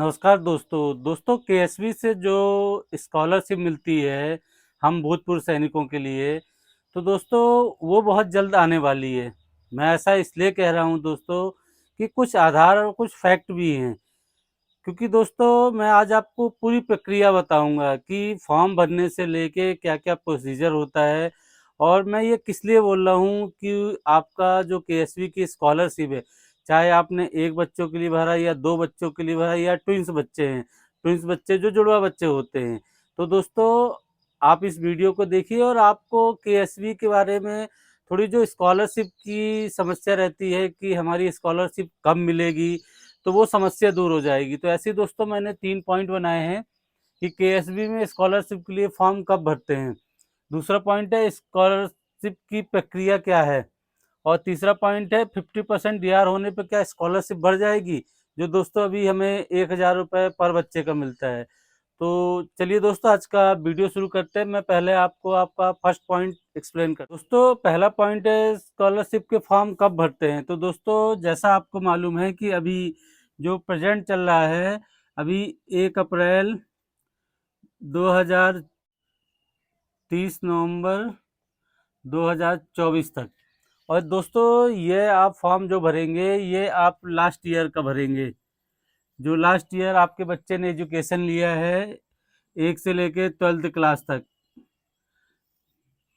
नमस्कार दोस्तों केएसवी से जो स्कॉलरशिप मिलती है हम भूतपूर्व सैनिकों के लिए, तो दोस्तों वो बहुत जल्द आने वाली है। मैं ऐसा इसलिए कह रहा हूँ दोस्तों कि कुछ आधार और कुछ फैक्ट भी हैं, क्योंकि दोस्तों मैं आज आपको पूरी प्रक्रिया बताऊंगा कि फॉर्म भरने से लेके क्या क्या प्रोसीजर होता है। और मैं ये किस लिए बोल रहा हूँ कि आपका जो केएसवी की स्कॉलरशिप है, चाहे आपने एक बच्चों के लिए भरा या दो बच्चों के लिए भरा या ट्विंस बच्चे हैं, ट्विंस बच्चे जो जुड़वा बच्चे होते हैं, तो दोस्तों आप इस वीडियो को देखिए और आपको केएसवी के बारे में थोड़ी जो स्कॉलरशिप की समस्या रहती है कि हमारी स्कॉलरशिप कब मिलेगी, तो वो समस्या दूर हो जाएगी। तो ऐसे ही दोस्तों मैंने 3 पॉइंट बनाए हैं कि केएसबी में स्कॉलरशिप के लिए फॉर्म कब भरते हैं। दूसरा पॉइंट है स्कॉलरशिप की प्रक्रिया क्या है। और तीसरा पॉइंट है 50% डीआर होने पर क्या स्कॉलरशिप बढ़ जाएगी, जो दोस्तों अभी हमें 1000 रुपये पर बच्चे का मिलता है। तो चलिए दोस्तों आज का वीडियो शुरू करते हैं। मैं पहले आपको आपका फर्स्ट पॉइंट एक्सप्लेन कर दोस्तों। पहला पॉइंट है स्कॉलरशिप के फॉर्म कब भरते हैं। तो दोस्तों जैसा आपको मालूम है कि अभी जो प्रेजेंट चल रहा है, अभी 1 अप्रैल 2030 नवंबर 2024 तक। और दोस्तों ये आप फॉर्म जो भरेंगे ये आप लास्ट ईयर का भरेंगे, जो लास्ट ईयर आपके बच्चे ने एजुकेशन लिया है 1 से लेके 12th क्लास तक।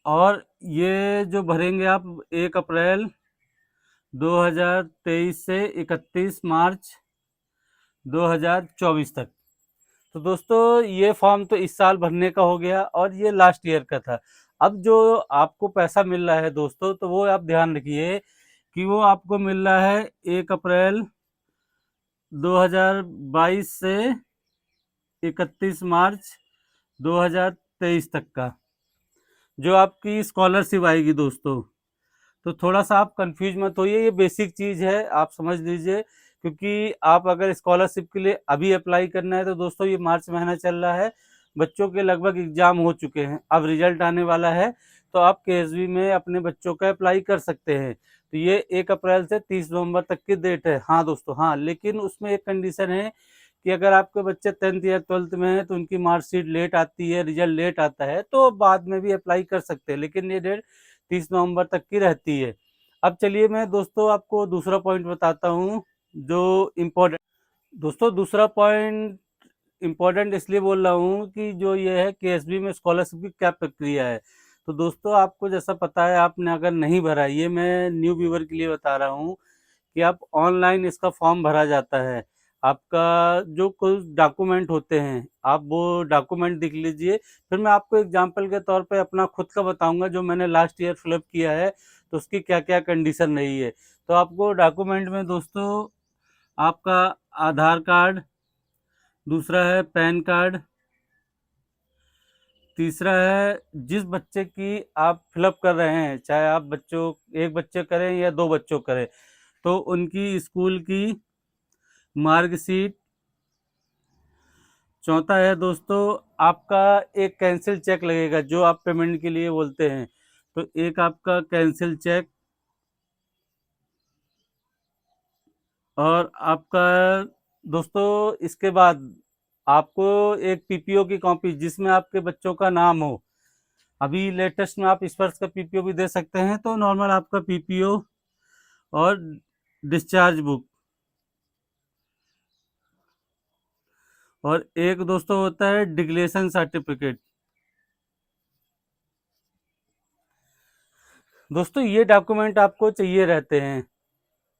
और ये जो भरेंगे आप 1 अप्रैल 2023 से 31 मार्च 2024 तक। तो दोस्तों ये फॉर्म तो इस साल भरने का हो गया और ये लास्ट ईयर का था। अब जो आपको पैसा मिल रहा है दोस्तों, तो वो आप ध्यान रखिए कि वो आपको मिल रहा है 1 अप्रैल 2022 से 31 मार्च 2023 तक का जो आपकी स्कॉलरशिप आएगी दोस्तों। तो थोड़ा सा आप कंफ्यूज मत होइए, ये बेसिक चीज़ है, आप समझ लीजिए। क्योंकि आप अगर स्कॉलरशिप के लिए अभी अप्लाई करना है तो दोस्तों ये मार्च महीना चल रहा है, बच्चों के लगभग एग्ज़ाम हो चुके हैं, अब रिजल्ट आने वाला है, तो आप केएसबी में अपने बच्चों का अप्लाई कर सकते हैं। तो ये 1 अप्रैल से 30 नवंबर तक की डेट है। हाँ दोस्तों, हाँ, लेकिन उसमें एक कंडीशन है कि अगर आपके बच्चे 10th या 12th में हैं तो उनकी मार्कशीट लेट आती है, रिजल्ट लेट आता है, तो बाद में भी अप्लाई कर सकते हैं, लेकिन ये डेट 30 नवंबर तक की रहती है। अब चलिए मैं दोस्तों आपको दूसरा पॉइंट बताता हूँ जो इम्पोर्टेंट। दोस्तों दूसरा पॉइंट इम्पोर्टेंट इसलिए बोल रहा हूँ कि जो ये है केएसबी में स्कॉलरशिप की क्या प्रक्रिया है। तो दोस्तों आपको जैसा पता है, आपने अगर नहीं भरा, ये मैं न्यू व्यूवर के लिए बता रहा हूँ कि आप ऑनलाइन इसका फॉर्म भरा जाता है। आपका जो कुछ डॉक्यूमेंट होते हैं आप वो डॉक्यूमेंट दिख लीजिए। फिर मैं आपको एग्जांपल के तौर पे अपना खुद का बताऊंगा जो मैंने लास्ट ईयर फिलअप किया है, तो उसकी क्या क्या कंडीशन रही है। तो आपको डॉक्यूमेंट में दोस्तों आपका आधार कार्ड, दूसरा है पैन कार्ड, तीसरा है जिस बच्चे की आप फिलअप कर रहे हैं, चाहे आप बच्चों एक बच्चे करें या दो बच्चों करें, तो उनकी स्कूल की मार्कशीट। चौथा है दोस्तों आपका एक कैंसिल चेक लगेगा जो आप पेमेंट के लिए बोलते हैं, तो एक आपका कैंसिल चेक। और आपका दोस्तों इसके बाद आपको एक पीपीओ की कॉपी जिसमें आपके बच्चों का नाम हो। अभी लेटेस्ट में आप इस वर्ष का पीपीओ भी दे सकते हैं, तो नॉर्मल आपका पीपीओ और डिस्चार्ज बुक। और एक दोस्तों होता है डिक्लेरेशन सर्टिफिकेट। दोस्तों ये डॉक्यूमेंट आपको चाहिए रहते हैं,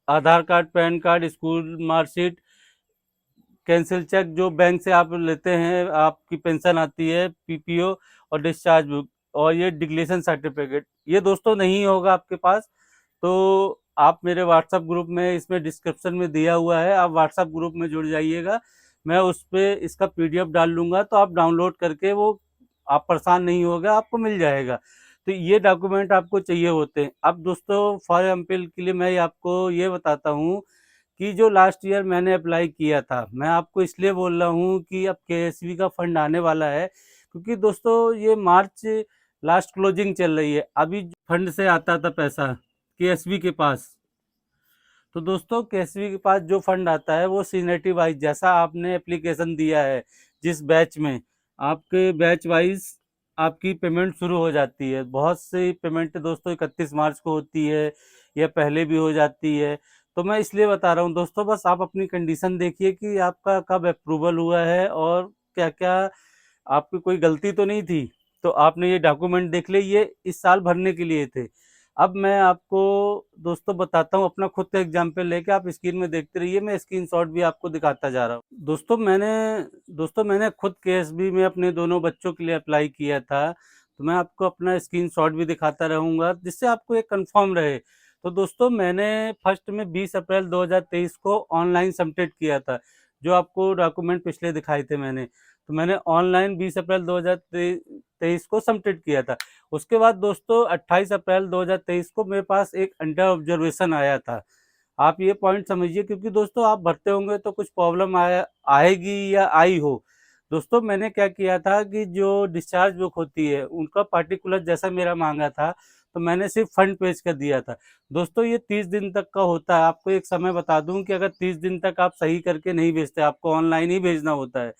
Aadhaar card, PAN card, school marksheet, cancel cheque जो बैंक से आप लेते हैं, आपकी पेंशन आती है, पीपीओ और डिस्चार्ज बुक, और ये डिक्लेरेशन सर्टिफिकेट। ये दोस्तों नहीं होगा आपके पास तो आप मेरे व्हाट्सएप ग्रुप में, इसमें डिस्क्रिप्शन में दिया हुआ है, आप व्हाट्सएप ग्रुप में जुड़ जाइएगा। मैं उस पर इसका पीडीएफ डाल दूंगा, तो आप डाउनलोड करके वो, आप परेशान नहीं होगा, आपको मिल जाएगा। तो ये डॉक्यूमेंट आपको चाहिए होते हैं। अब दोस्तों फॉर एग्जाम्पल के लिए मैं आपको ये बताता हूँ कि जो लास्ट ईयर मैंने अप्लाई किया था, मैं आपको इसलिए बोल रहा हूँ कि अब केएसबी का फंड आने वाला है, क्योंकि दोस्तों ये मार्च लास्ट क्लोजिंग चल रही है। अभी फंड से आता था पैसा केएसबी के पास, तो दोस्तों केएसबी के पास जो फंड आता है वो सीनियरिटी वाइज, जैसा आपने एप्लीकेशन दिया है जिस बैच में, आपके बैच वाइज आपकी पेमेंट शुरू हो जाती है। बहुत सी पेमेंट दोस्तों 31 मार्च को होती है या पहले भी हो जाती है। तो मैं इसलिए बता रहा हूँ दोस्तों, बस आप अपनी कंडीशन देखिए कि आपका कब अप्रूवल हुआ है और क्या क्या आपकी कोई गलती तो नहीं थी। तो आपने ये डॉक्यूमेंट देख ले, ये इस साल भरने के लिए थे। अब मैं आपको दोस्तों बताता हूँ अपना खुद का एग्जाम्पल लेके, आप स्क्रीन में देखते रहिए, मैं स्क्रीनशॉट भी आपको दिखाता जा रहा हूँ। दोस्तों मैंने खुद केएसबी में अपने दोनों बच्चों के लिए अप्लाई किया था, तो मैं आपको अपना स्क्रीनशॉट भी दिखाता रहूँगा जिससे आपको एक कंफर्म रहे। तो दोस्तों मैंने फर्स्ट में 20 अप्रैल 2023 को ऑनलाइन सबमिट किया था, जो आपको डॉक्यूमेंट पिछले दिखाए थे मैंने। तो मैंने ऑनलाइन 20 अप्रैल 2023 को सबमिट किया था। उसके बाद दोस्तों 28 अप्रैल 2023 को मेरे पास एक अंडर ऑब्जर्वेशन आया था। आप ये पॉइंट समझिए, क्योंकि दोस्तों आप भरते होंगे तो कुछ प्रॉब्लम आएगी या आई हो। दोस्तों मैंने क्या किया था कि जो डिस्चार्ज बुक होती है उनका पार्टिकुलर जैसा मेरा मांगा था, तो मैंने सिर्फ फंड पेज कर दिया था। दोस्तों ये 30 दिन तक का होता है। आपको एक समय बता दूं कि अगर 30 दिन तक आप सही करके नहीं भेजते, आपको ऑनलाइन ही भेजना होता है,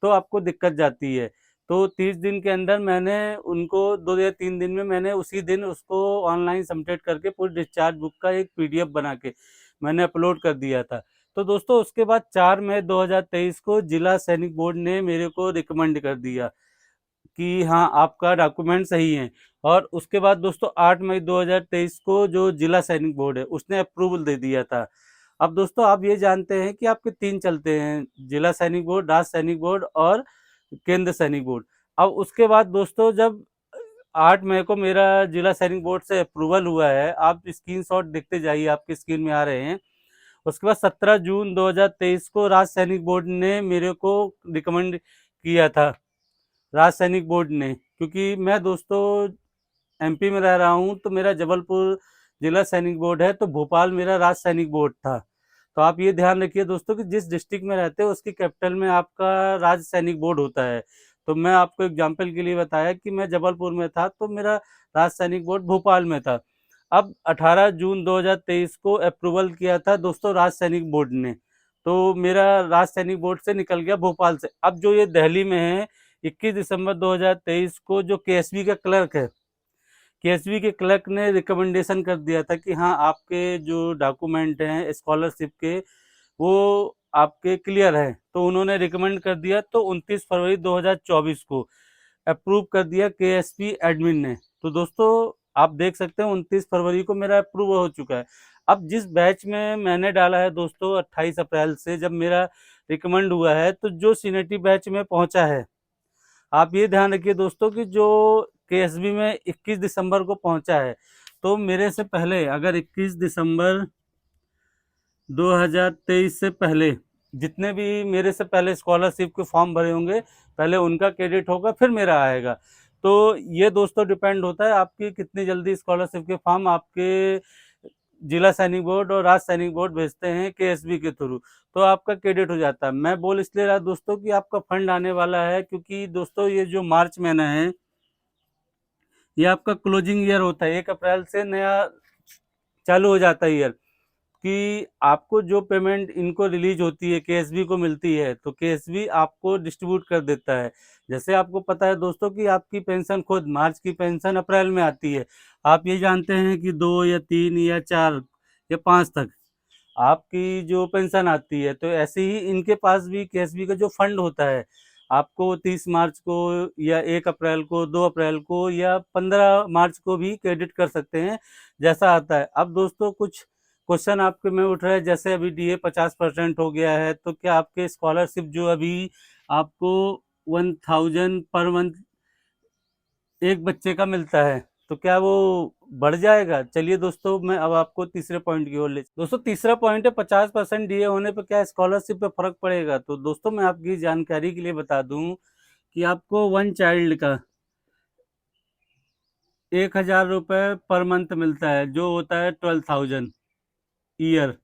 तो आपको दिक्कत जाती है। तो 30 दिन के अंदर मैंने उनको 2 या 3 दिन में मैंने उसी दिन उसको ऑनलाइन सबमिट करके पूरी डिस्चार्ज बुक का एक पीडीएफ बना के मैंने अपलोड कर दिया था। तो दोस्तों उसके बाद 4 मई 2023 को जिला सैनिक बोर्ड ने मेरे को रिकमेंड कर दिया कि हाँ आपका डॉक्यूमेंट सही है। और उसके बाद दोस्तों 8 मई 2023 को जो जिला सैनिक बोर्ड है उसने अप्रूवल दे दिया था। अब दोस्तों आप ये जानते हैं कि आपके 3 चलते हैं, जिला सैनिक बोर्ड, राज्य सैनिक बोर्ड और केंद्र सैनिक बोर्ड। अब उसके बाद दोस्तों जब 8 मई को मेरा जिला सैनिक बोर्ड से अप्रूवल हुआ है, आप स्क्रीनशॉट देखते जाइए, आपकी स्क्रीन में आ रहे हैं। उसके बाद 17 जून 2023 को राज्य सैनिक बोर्ड ने मेरे को रिकमेंड किया था। राज्य सैनिक बोर्ड ने, क्योंकि मैं दोस्तों एमपी में रह रहा हूँ, तो मेरा जबलपुर जिला सैनिक बोर्ड है, तो भोपाल मेरा राज्य सैनिक बोर्ड था। तो आप ये ध्यान रखिए दोस्तों कि जिस डिस्ट्रिक्ट में रहते हो उसकी कैपिटल में आपका राज्य सैनिक बोर्ड होता है। तो मैं आपको एग्जाम्पल के लिए बताया कि मैं जबलपुर में था, तो मेरा राज्य सैनिक बोर्ड भोपाल में था। अब 18 जून 2023 को अप्रूवल किया था दोस्तों राज्य सैनिक बोर्ड ने, तो मेरा राज्य सैनिक बोर्ड से निकल गया भोपाल से। अब जो ये दिल्ली में है, 21 दिसंबर 2023 को जो केएसबी का क्लर्क है, केएसबी के क्लर्क ने रिकमेंडेशन कर दिया था कि हाँ आपके जो डॉक्यूमेंट हैं स्कॉलरशिप के वो आपके क्लियर हैं। तो उन्होंने रिकमेंड कर दिया, तो 29 फरवरी 2024 को अप्रूव कर दिया केएसपी एडमिन ने। तो दोस्तों आप देख सकते हैं 29 फरवरी को मेरा अप्रूव हो चुका है। अब जिस बैच में मैंने डाला है दोस्तों 28 अप्रैल से जब मेरा रिकमेंड हुआ है, तो जो सीनियरिटी बैच में पहुंचा है, आप ये ध्यान रखिए दोस्तों कि जो केएसबी में 21 दिसंबर को पहुंचा है, तो मेरे से पहले अगर 21 दिसंबर 2023 से पहले जितने भी मेरे से पहले स्कॉलरशिप के फॉर्म भरे होंगे, पहले उनका क्रेडिट होगा फिर मेरा आएगा। तो ये दोस्तों डिपेंड होता है आपकी कितनी जल्दी स्कॉलरशिप के फॉर्म आपके जिला सैनिक बोर्ड और राज्य सैनिक बोर्ड भेजते हैं केएसबी के थ्रू, तो आपका क्रेडिट हो जाता है। मैं बोल इसलिए रहा दोस्तों कि आपका फंड आने वाला है, क्योंकि दोस्तों ये जो मार्च महीना है ये आपका क्लोजिंग ईयर होता है, 1 अप्रैल से नया चालू हो जाता है ईयर, कि आपको जो पेमेंट इनको रिलीज होती है केएसबी को मिलती है, तो केएसबी आपको डिस्ट्रीब्यूट कर देता है। जैसे आपको पता है दोस्तों कि आपकी पेंशन खुद मार्च की पेंशन अप्रैल में आती है, आप ये जानते हैं कि 2 या 3 या 4 या 5 तक आपकी जो पेंशन आती है, तो ऐसे ही इनके पास भी केएसबी का जो फंड होता है आपको 30 मार्च को या 1 अप्रैल को, 2 अप्रैल को या 15 मार्च को भी क्रेडिट कर सकते हैं, जैसा आता है। अब दोस्तों कुछ क्वेश्चन आपके में उठ रहा है, जैसे अभी डीए 50% हो गया है, तो क्या आपके स्कॉलरशिप जो अभी आपको 1000 पर मंथ एक बच्चे का मिलता है, तो क्या वो बढ़ जाएगा? चलिए दोस्तों मैं अब आपको तीसरे पॉइंट की ओर ले, दोस्तों तीसरा पॉइंट है 50% डीए होने पर क्या स्कॉलरशिप पे फर्क पड़ेगा। तो दोस्तों मैं आपकी जानकारी के लिए बता दूं कि आपको वन चाइल्ड का 1000 रुपये पर मंथ मिलता है, जो होता है 12,000 ईयर।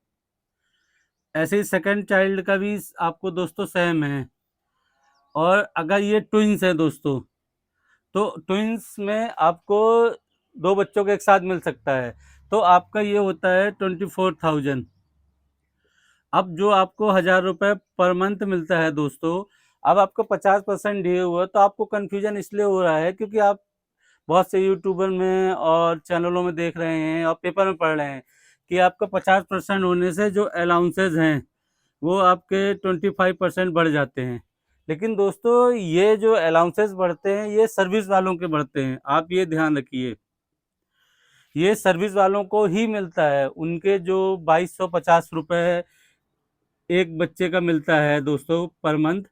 ऐसे ही सेकंड चाइल्ड का भी आपको दोस्तों सेम है। और अगर ये ट्विंस है दोस्तों, तो ट्विंस में आपको 2 बच्चों के एक साथ मिल सकता है, तो आपका ये होता है 24,000। अब जो आपको 1000 रुपये पर मंथ मिलता है दोस्तों, अब आपको 50% दिए हुआ है, तो आपको कन्फ्यूजन इसलिए हो रहा है क्योंकि आप बहुत से यूट्यूबर में और चैनलों में देख रहे हैं और पेपर में पढ़ रहे हैं कि आपका 50% होने से जो अलाउंसेज हैं वो आपके 25% बढ़ जाते हैं। लेकिन दोस्तों ये जो अलाउंसेस बढ़ते हैं ये सर्विस वालों के बढ़ते हैं, आप ये ध्यान रखिए। ये सर्विस वालों को ही मिलता है, उनके जो 2250 रुपये एक बच्चे का मिलता है दोस्तों पर मंथ,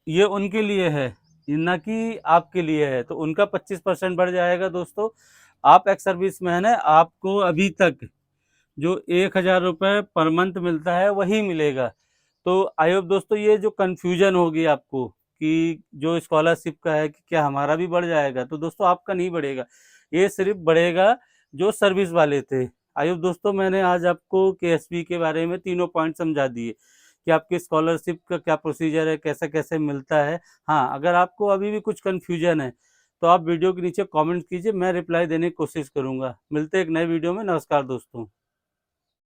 ये उनके लिए है, ना कि आपके लिए है। तो उनका 25% बढ़ जाएगा दोस्तों। आप एक्स सर्विस मैन है, आपको अभी तक जो 1000 रुपये पर मंथ मिलता है वही मिलेगा। तो आई होप दोस्तों ये जो कन्फ्यूजन होगी आपको कि जो स्कॉलरशिप का है कि क्या हमारा भी बढ़ जाएगा, तो दोस्तों आपका नहीं बढ़ेगा, ये सिर्फ बढ़ेगा जो सर्विस वाले थे। आई होप दोस्तों मैंने आज आपको केएसबी के बारे में तीनों पॉइंट समझा दिए कि आपकी स्कॉलरशिप का क्या प्रोसीजर है, कैसे कैसे मिलता है। हाँ, अगर आपको अभी भी कुछ कन्फ्यूजन है तो आप वीडियो के नीचे कमेंट कीजिए, मैं रिप्लाई देने की कोशिश करूँगा। मिलते हैं एक नए वीडियो में। नमस्कार दोस्तों।